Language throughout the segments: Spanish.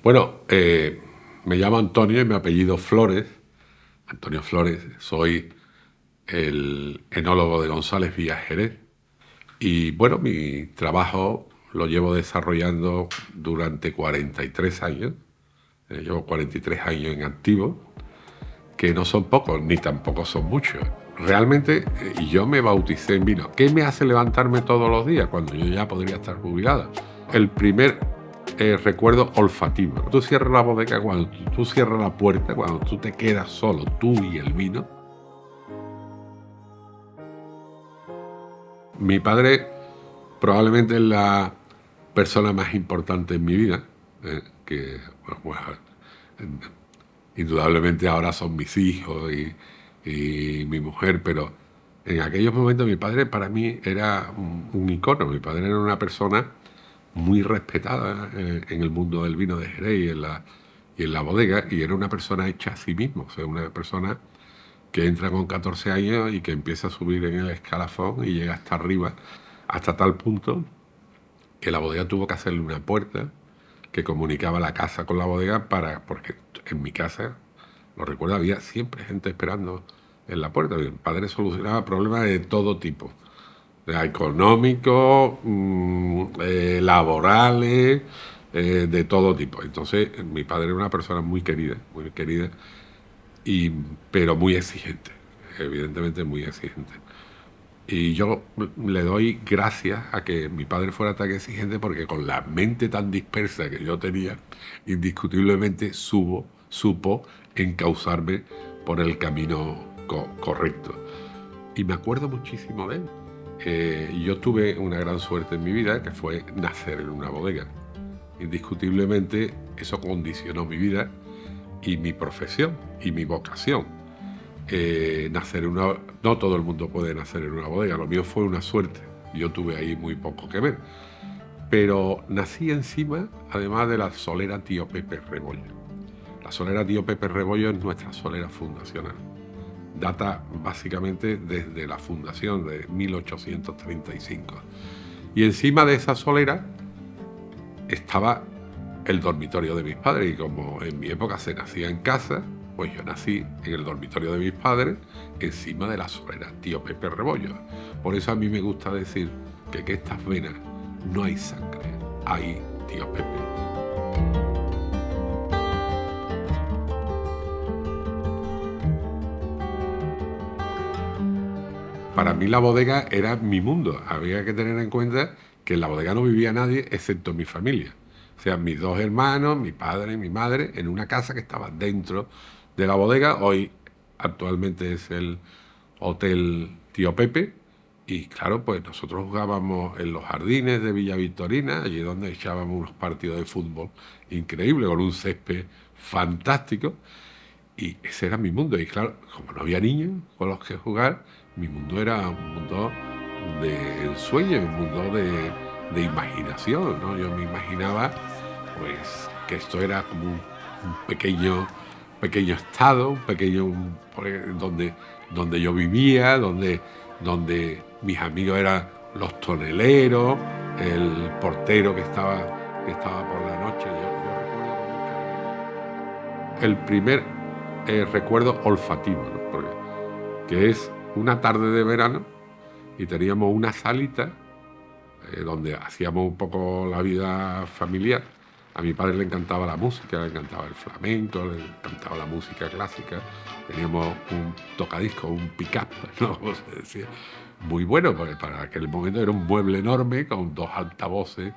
Bueno, me llamo Antonio y mi apellido Flores. Antonio Flores, soy el enólogo de González Villa Jerez. Y bueno, mi trabajo lo llevo desarrollando durante 43 años. Llevo 43 años en activo, que no son pocos, ni tampoco son muchos. Realmente, y yo me bauticé en vino. ¿Qué me hace levantarme todos los días cuando yo ya podría estar jubilado? El primer recuerdo olfativo. Tú cierras la bodega, cuando tú cierras la puerta, cuando tú te quedas solo, tú y el vino. Mi padre probablemente es la persona más importante en mi vida, que bueno, indudablemente ahora son mis hijos y mi mujer, pero en aquellos momentos mi padre para mí era un icono. Mi padre era una persona muy respetada en el mundo del vino de Jerez y en la bodega, y era una persona hecha a sí mismo, o sea, una persona que entra con 14 años y que empieza a subir en el escalafón y llega hasta arriba, hasta tal punto que la bodega tuvo que hacerle una puerta que comunicaba la casa con la bodega porque en mi casa, lo recuerdo, había siempre gente esperando en la puerta. Mi padre solucionaba problemas de todo tipo, económicos, laborales, de todo tipo. Entonces, mi padre era una persona muy querida, y, pero muy exigente, evidentemente muy exigente. Y yo le doy gracias a que mi padre fuera tan exigente, porque con la mente tan dispersa que yo tenía, indiscutiblemente supo encauzarme por el camino correcto. Y me acuerdo muchísimo de él. Yo tuve una gran suerte en mi vida, que fue nacer en una bodega. Indiscutiblemente eso condicionó mi vida y mi profesión y mi vocación. Nacer en una... No todo el mundo puede nacer en una bodega, lo mío fue una suerte, yo tuve ahí muy poco que ver. Pero nací encima, además, de la solera Tío Pepe Rebollo. La solera Tío Pepe Rebollo es nuestra solera fundacional. Data básicamente desde la fundación de 1835. Y encima de esa solera estaba el dormitorio de mis padres, y como en mi época se nacía en casa, pues yo nací en el dormitorio de mis padres, encima de la solera Tío Pepe Rebollo. Por eso a mí me gusta decir que estas venas no hay sangre, hay Tío Pepe. Para mí la bodega era mi mundo. Había que tener en cuenta que en la bodega no vivía nadie excepto mi familia. O sea, mis dos hermanos, mi padre y mi madre, en una casa que estaba dentro de la bodega. Hoy actualmente es el Hotel Tío Pepe. Y claro, pues nosotros jugábamos en los jardines de Villa Victorina, allí donde echábamos unos partidos de fútbol increíbles, con un césped fantástico. Y ese era mi mundo. Y claro, como no había niños con los que jugar, mi mundo era un mundo de ensueño, un mundo de imaginación, ¿no? Yo me imaginaba, pues, que esto era como un pequeño estado, donde yo vivía, donde mis amigos eran los toneleros, el portero que estaba por la noche. Yo recuerdo el primer recuerdo olfativo, ¿no? Que es una tarde de verano y teníamos una salita donde hacíamos un poco la vida familiar. A mi padre le encantaba la música, le encantaba el flamenco, le encantaba la música clásica. Teníamos un tocadiscos, un pick-up, ¿no? Como se decía. Muy bueno, porque para aquel momento era un mueble enorme con dos altavoces.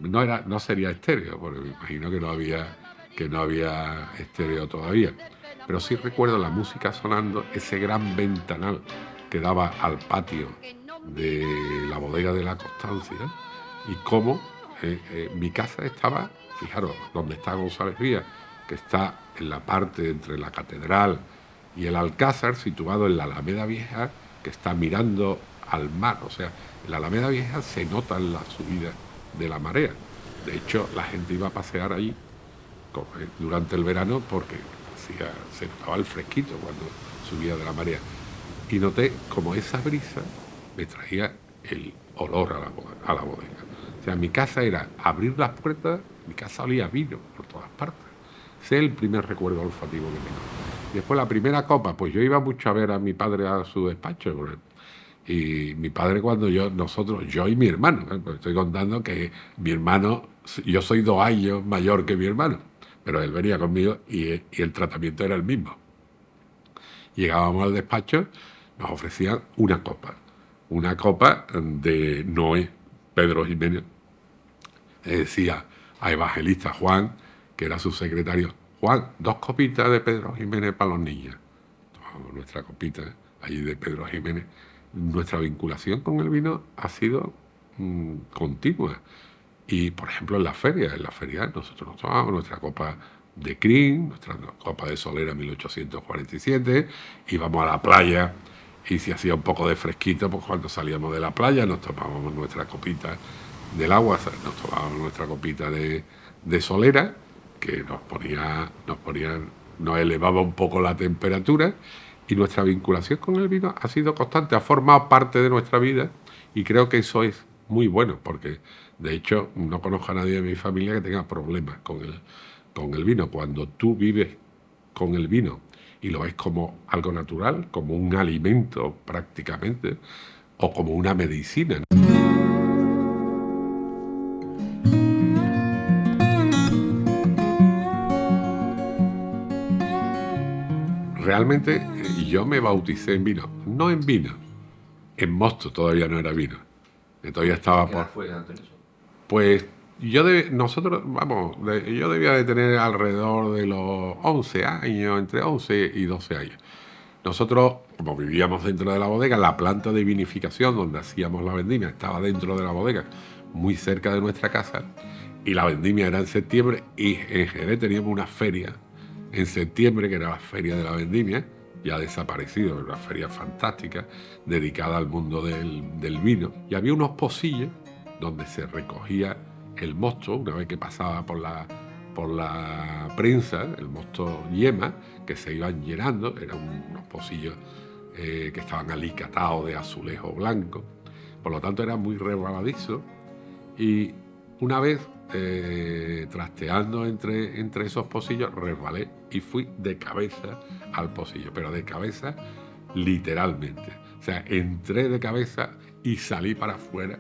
No sería estéreo, porque me imagino que no había estéreo todavía. Pero sí recuerdo la música sonando, ese gran ventanal que daba al patio de la bodega de la Constancia, y cómo mi casa estaba, fijaros, donde está González Vía, que está en la parte entre la catedral y el Alcázar, situado en la Alameda Vieja, que está mirando al mar. O sea, en la Alameda Vieja se notan las subidas de la marea. De hecho, la gente iba a pasear allí durante el verano, porque se notaba el fresquito cuando subía de la marea. Y noté como esa brisa me traía el olor a la bodega. O sea, mi casa era abrir las puertas Mi casa olía a vino por todas partes. Ese es el primer recuerdo olfativo que tengo. Y después la primera copa, pues yo iba mucho a ver a mi padre a su despacho. Y mi padre yo y mi hermano, pues estoy contando que mi hermano, yo soy 2 años mayor que mi hermano, pero él venía conmigo y el tratamiento era el mismo. Llegábamos al despacho, nos ofrecían una copa de Noé, Pedro Jiménez. Decía a Evangelista Juan, que era su secretario: Juan, 2 copitas de Pedro Jiménez para los niños. Tomamos nuestra copita allí de Pedro Jiménez. Nuestra vinculación con el vino ha sido continua. Y, por ejemplo, en la feria nosotros nos tomamos nuestra copa de Crin, nuestra copa de Solera 1847, íbamos a la playa y si hacía un poco de fresquito, pues cuando salíamos de la playa nos tomábamos nuestra copita del agua, nos tomábamos nuestra copita de Solera, que nos elevaba un poco la temperatura, y nuestra vinculación con el vino ha sido constante, ha formado parte de nuestra vida, y creo que eso es muy bueno, porque de hecho no conozco a nadie de mi familia que tenga problemas con el vino. Cuando tú vives con el vino y lo ves como algo natural, como un alimento prácticamente, o como una medicina, ¿no? Realmente yo me bauticé en vino, no en vino, en mosto. Todavía no era vino, todavía estaba ¿Qué edad fue antes de eso? Pues yo debía de tener alrededor de los 11 años, entre 11 y 12 años. Nosotros, como vivíamos dentro de la bodega, la planta de vinificación donde hacíamos la vendimia estaba dentro de la bodega, muy cerca de nuestra casa, y la vendimia era en septiembre, y en Jerez teníamos una feria en septiembre, que era la feria de la vendimia, ya desaparecido, pero una feria fantástica, dedicada al mundo del vino, y había unos pocillos donde se recogía el mosto una vez que pasaba por la prensa, el mosto yema, que se iban llenando, eran unos pocillos que estaban alicatados de azulejo blanco, por lo tanto era muy resbaladizo, y una vez trasteando entre esos pocillos resbalé y fui de cabeza al pocillo, pero de cabeza literalmente, o sea, entré de cabeza y salí para afuera.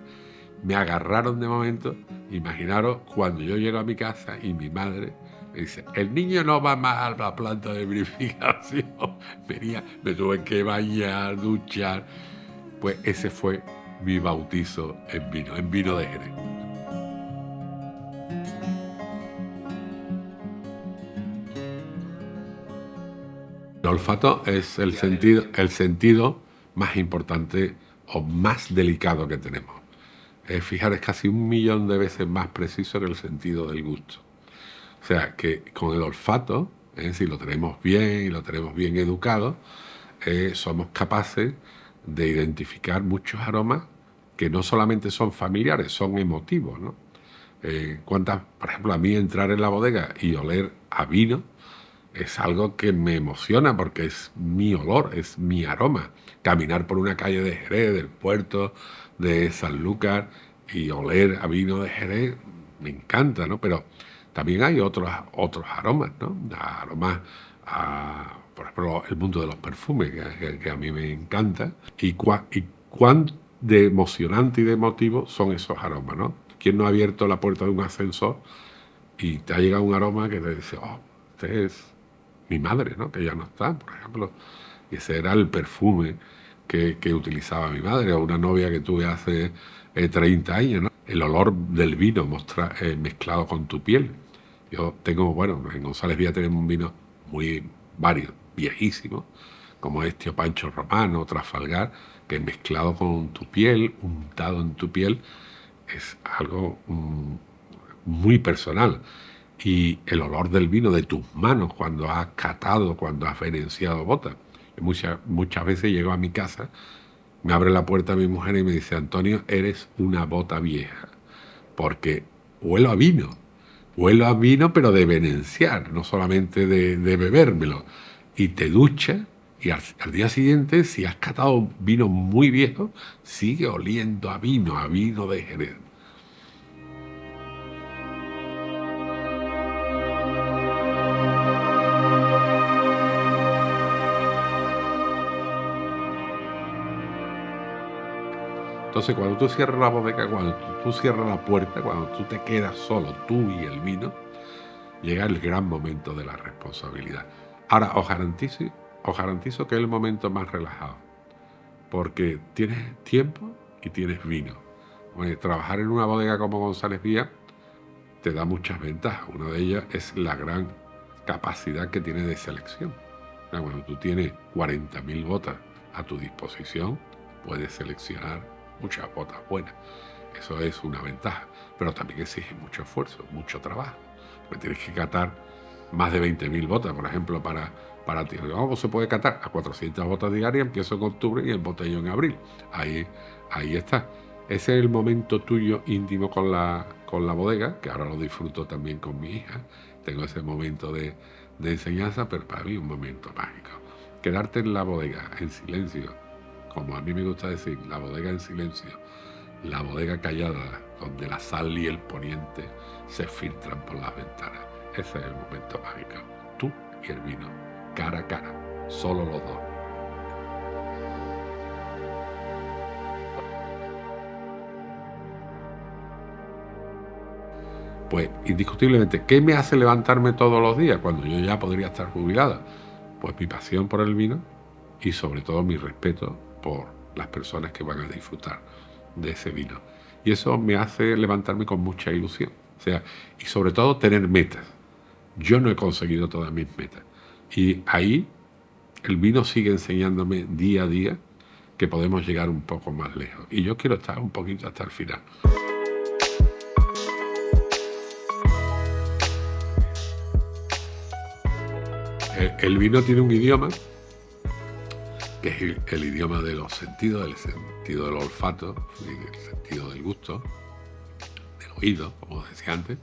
Me agarraron de momento. Imaginaros cuando yo llego a mi casa y mi madre me dice: el niño no va más a la planta de verificación. Me tuve que bañar, duchar. Pues ese fue mi bautizo en vino de Jerez. El olfato es el sentido más importante o más delicado que tenemos. Fijaros, es casi 1.000.000 de veces más preciso que el sentido del gusto. O sea, que con el olfato, si lo tenemos bien y lo tenemos bien educado, somos capaces de identificar muchos aromas que no solamente son familiares, son emotivos, ¿no? Por ejemplo, a mí entrar en la bodega y oler a vino es algo que me emociona porque es mi olor, es mi aroma. Caminar por una calle de Jerez, del puerto de Sanlúcar, y oler a vino de Jerez me encanta, ¿no? Pero también hay otros aromas, ¿no? Aromas, por ejemplo, el mundo de los perfumes, que a mí me encanta. Y cuán de emocionante y de emotivo son esos aromas, ¿no? ¿Quién no ha abierto la puerta de un ascensor y te ha llegado un aroma que te dice: oh, este es mi madre, ¿no? Que ya no está, por ejemplo? Y ese era el perfume que utilizaba mi madre, o una novia que tuve hace 30 años, ¿no? El olor del vino mezclado con tu piel. Yo tengo, en González Villa tenemos un vino varios, viejísimos, como Tío Pancho Romano, Trafalgar, que mezclado con tu piel, untado en tu piel, es algo muy personal. Y el olor del vino de tus manos cuando has catado, cuando has venenciado botas. Muchas veces llego a mi casa, me abre la puerta mi mujer y me dice: Antonio, eres una bota vieja, porque huelo a vino, pero de venenciar, no solamente de bebérmelo. Y te duchas y al día siguiente, si has catado vino muy viejo, sigue oliendo a vino de Jerez. Entonces, cuando tú cierras la bodega, cuando tú cierras la puerta, cuando tú te quedas solo, tú y el vino, llega el gran momento de la responsabilidad. Ahora, os garantizo que es el momento más relajado, porque tienes tiempo y tienes vino. Bueno, trabajar en una bodega como González Vía te da muchas ventajas. Una de ellas es la gran capacidad que tiene de selección. Cuando tú tienes 40.000 botas a tu disposición, puedes seleccionar muchas botas buenas. Eso es una ventaja, pero también exige mucho esfuerzo, mucho trabajo. Porque tienes que catar más de 20.000 botas, por ejemplo, para ti. ¿Cómo se puede catar? A 400 botas diarias, empiezo en octubre y embotello en abril. Ahí está. Ese es el momento tuyo íntimo con la bodega, que ahora lo disfruto también con mi hija. Tengo ese momento de enseñanza, pero para mí es un momento mágico. Quedarte en la bodega en silencio, como a mí me gusta decir, la bodega en silencio, la bodega callada, donde la sal y el poniente se filtran por las ventanas. Ese es el momento mágico. Tú y el vino, cara a cara, solo los dos. Pues indiscutiblemente, ¿qué me hace levantarme todos los días cuando yo ya podría estar jubilada? Pues mi pasión por el vino y sobre todo mi respeto por las personas que van a disfrutar de ese vino. Y eso me hace levantarme con mucha ilusión. O sea, y sobre todo tener metas. Yo no he conseguido todas mis metas. Y ahí el vino sigue enseñándome día a día que podemos llegar un poco más lejos. Y yo quiero estar un poquito hasta el final. El vino tiene un idioma, que es el idioma de los sentidos, el sentido del olfato, el sentido del gusto, del oído, como decía antes,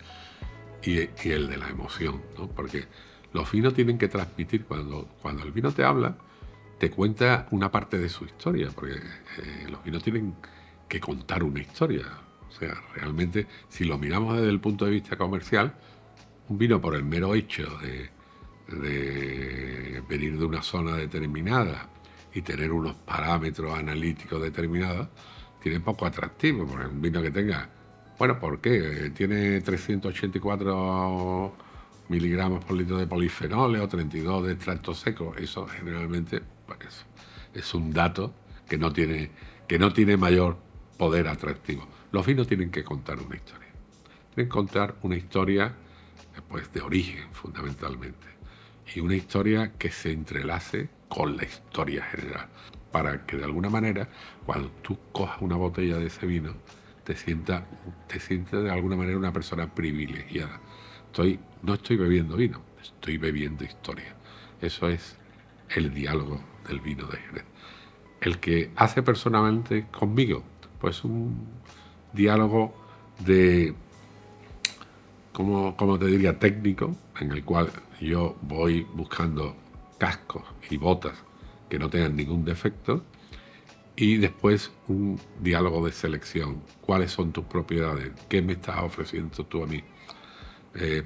y el de la emoción, ¿no? Porque los vinos tienen que transmitir, cuando el vino te habla, te cuenta una parte de su historia, porque los vinos tienen que contar una historia. O sea, realmente, si lo miramos desde el punto de vista comercial, un vino, por el mero hecho de venir de una zona determinada y tener unos parámetros analíticos determinados, tiene poco atractivo. Porque un vino que tenga, bueno, ¿por qué? Tiene 384 miligramos por litro de polifenoles o 32 de extracto seco. Eso generalmente, pues, es un dato que no tiene mayor poder atractivo. Los vinos tienen que contar una historia. Tienen que contar una historia, pues, de origen, fundamentalmente. Y una historia que se entrelace con la historia general, para que de alguna manera, cuando tú cojas una botella de ese vino, te sientas de alguna manera una persona privilegiada. No estoy bebiendo vino, estoy bebiendo historia. Eso es el diálogo del vino de Jerez. El que hace personalmente conmigo, pues un diálogo de, como te diría, técnico, en el cual yo voy buscando cascos y botas que no tengan ningún defecto, y después un diálogo de selección. ¿Cuáles son tus propiedades? ¿Qué me estás ofreciendo tú a mí?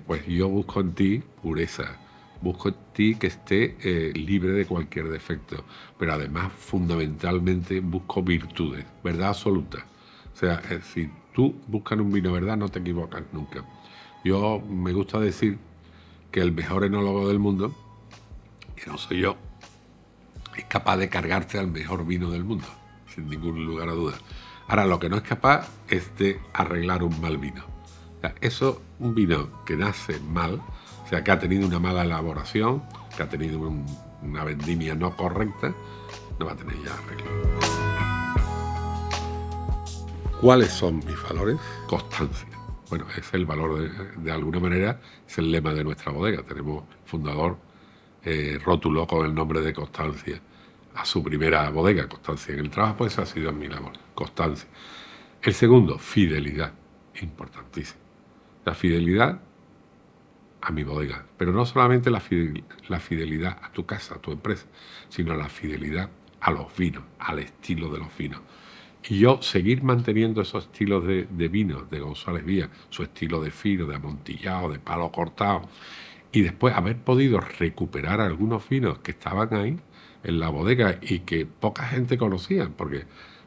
Pues yo busco en ti pureza, busco en ti que esté libre de cualquier defecto, pero además fundamentalmente busco virtudes, verdad absoluta. O sea, si tú buscas un vino verdad, no te equivocas nunca. Yo me gusta decir que el mejor enólogo del mundo, que no soy yo, es capaz de cargarse al mejor vino del mundo, sin ningún lugar a dudas. Ahora, lo que no es capaz es de arreglar un mal vino. O sea, un vino que nace mal, o sea, que ha tenido una mala elaboración, que ha tenido una vendimia no correcta, no va a tener ya arreglo. ¿Cuáles son mis valores? Constancia. Bueno, es el valor, de alguna manera, es el lema de nuestra bodega. Tenemos fundador, rótulo con el nombre de Constancia a su primera bodega, Constancia en el trabajo, pues ha sido mi labor, constancia. El segundo, fidelidad, importantísimo. La fidelidad a mi bodega, pero no solamente la fidelidad a tu casa, a tu empresa, sino la fidelidad a los vinos, al estilo de los vinos. Y yo seguir manteniendo esos estilos de vinos de González Vía, su estilo de fino, de amontillado, de palo cortado, y después haber podido recuperar algunos vinos que estaban ahí en la bodega y que poca gente conocía, porque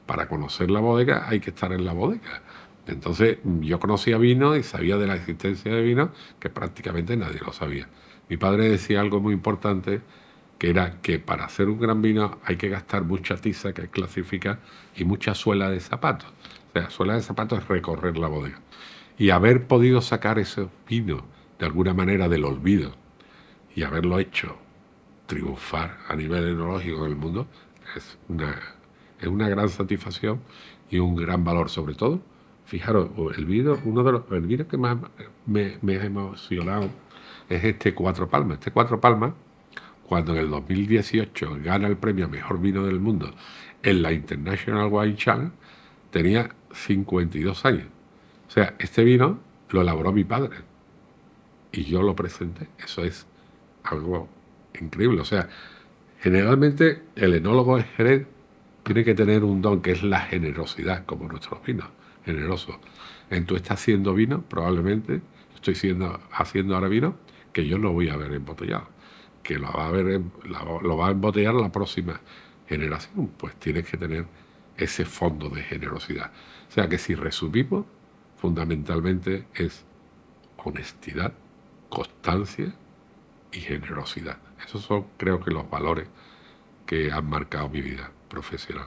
para conocer la bodega hay que estar en la bodega. Entonces yo conocía vino y sabía de la existencia de vino que prácticamente nadie lo sabía. Mi padre decía algo muy importante, que era que para hacer un gran vino hay que gastar mucha tiza, que es clasificar, y mucha suela de zapatos. O sea, suela de zapatos es recorrer la bodega. Y haber podido sacar ese vino de alguna manera del olvido y haberlo hecho triunfar a nivel enológico en el mundo es una gran satisfacción y un gran valor. Sobre todo, fijaros, el vino, el vino que más me ha emocionado es este Cuatro Palmas. Este Cuatro Palmas, cuando en el 2018 gana el premio a Mejor Vino del Mundo en la International Wine Challenge, tenía 52 años. O sea, este vino lo elaboró mi padre y yo lo presenté. Eso es algo increíble. O sea, generalmente el enólogo en Jerez tiene que tener un don que es la generosidad, como nuestros vinos, generosos. En tú estás haciendo vino, probablemente, estoy haciendo ahora vino, que yo no voy a ver embotellado, que lo va a embotellar la próxima generación. Pues tienes que tener ese fondo de generosidad. O sea que si resumimos, fundamentalmente es honestidad, constancia y generosidad. Esos son, creo que, los valores que han marcado mi vida profesional.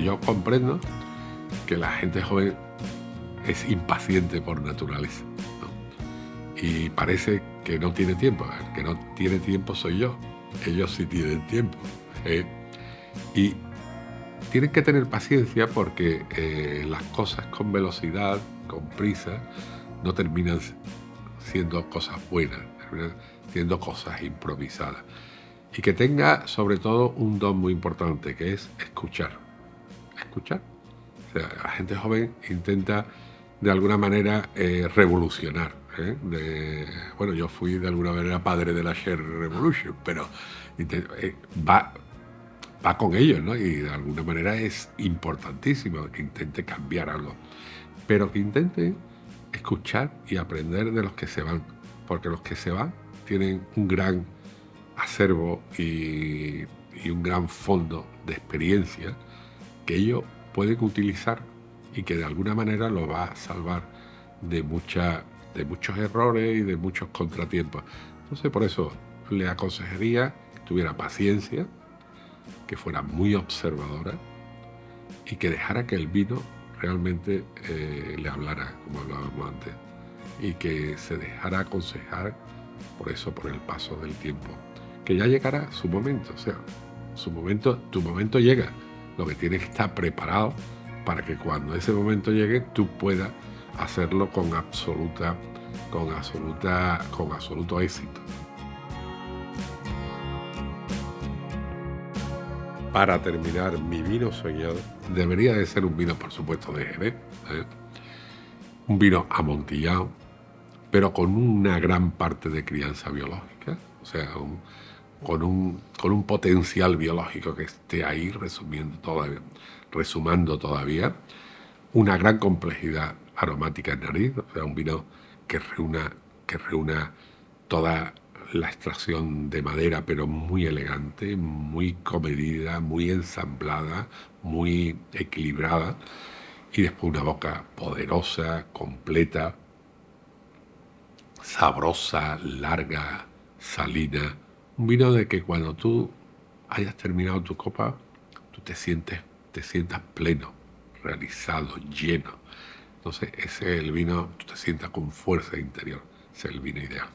Yo comprendo que la gente joven es impaciente por naturaleza, ¿no? Y parece que no tiene tiempo. El que no tiene tiempo soy yo. Ellos sí tienen tiempo. Y tienen que tener paciencia porque las cosas con velocidad, con prisa, no terminan siendo cosas buenas, terminan siendo cosas improvisadas. Y que tenga sobre todo un don muy importante, que es escuchar. Escuchar. O sea, la gente joven intenta de alguna manera revolucionar. Bueno, yo fui de alguna manera padre de la Share Revolution, pero va con ellos, ¿no? Y de alguna manera es importantísimo que intente cambiar algo, pero que intente escuchar y aprender de los que se van, porque los que se van tienen un gran acervo y un gran fondo de experiencia que ellos pueden utilizar y que de alguna manera lo va a salvar de muchos errores y de muchos contratiempos. Entonces, por eso le aconsejaría que tuviera paciencia, que fuera muy observadora y que dejara que el vino realmente le hablara, como hablábamos antes, y que se dejara aconsejar por el paso del tiempo, que ya llegará su momento. O sea, tu momento llega. Lo que tienes que estar preparado para que cuando ese momento llegue tú puedas hacerlo con absoluto éxito. Para terminar, mi vino soñado debería de ser un vino, por supuesto, de Jerez, un vino amontillado, pero con una gran parte de crianza biológica, o sea, con un potencial biológico que esté ahí resumando todavía, una gran complejidad aromática en nariz, o sea, un vino que reúna toda la extracción de madera, pero muy elegante, muy comedida, muy ensamblada, muy equilibrada, y después una boca poderosa, completa, sabrosa, larga, salina. Un vino de que cuando tú hayas terminado tu copa, tú te sientas pleno, realizado, lleno. Entonces ese es el vino, tú te sientas con fuerza interior. Ese es el vino ideal.